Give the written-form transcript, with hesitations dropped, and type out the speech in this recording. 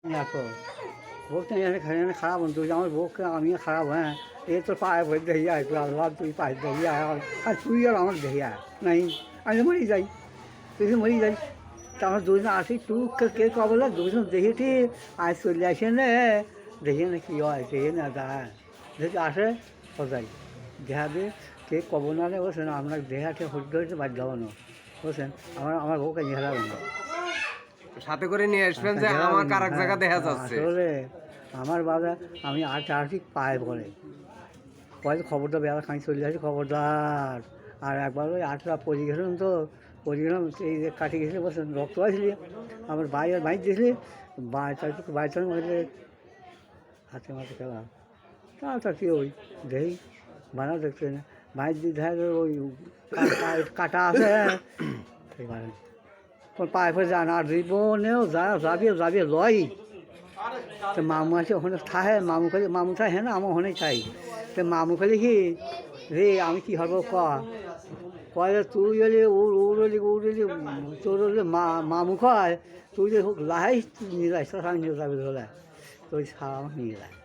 দেখো বউটা এখানে খারাপ হতো আমার বউকে আমি খারাপ হ্যাঁ এ তোর পায়ে ভরে দেখি আয় তুই আল্লাহ তুই পায়ে দেখি আয় আর তুই আর আমার দেখি আয় নাই আমি তো মরি যাই তুই তো মরি যাই তা আমার দুজন আসি তুই কে কবলে দুজন দেখেছি আজ চলে আসে না দেখি না কী হয় দেখি না দাঁড়ায় যদি আসে কোথায় দেখা দিয়ে কে কব না রে বলছেন আপনার দেহাকে হইতে হইতে বাধ্য হবো বুঝছেন আমার বউকে নিয়ে হারাবেন না সাথে করে নিয়ে আসবেন যে আমার আর এক জায়গা দেখা যাচ্ছে। আসলে আমার বাবা আমি আসি পায়ে পড়ে পরে খবরটা বেলা খানি চলে আসি খবরদার আর একবার ওই আটটা পড়ে গেছিলাম তো পড়ে গেলাম এই যে কাটে গেছিলো বলছেন রক্ত আসলি আমার বাইর দিয়েছিলি বাইচার মধ্যে হাতে মাথে খেলা তা কি ওই দেখি বানা দেখতে না বাইর দিয়ে দেখা ওই কাটা আছে সেবারে পায়ে ফেলে যান আর জীবনেও যাবি লয় তো মামু আছে ওখানে থাহে মামু থাকে হ্যাঁ না আমার ওখানেই চাই তো মামু খেলে কি রে আমি কী হবো কয় তুই এলি উড়লি তোর হলে মামু কয় তুই যে লাহাই নিয়ে যাস আমি নিয়ে যাবি ধরে তুই সারা আমাকে নিয়ে যায়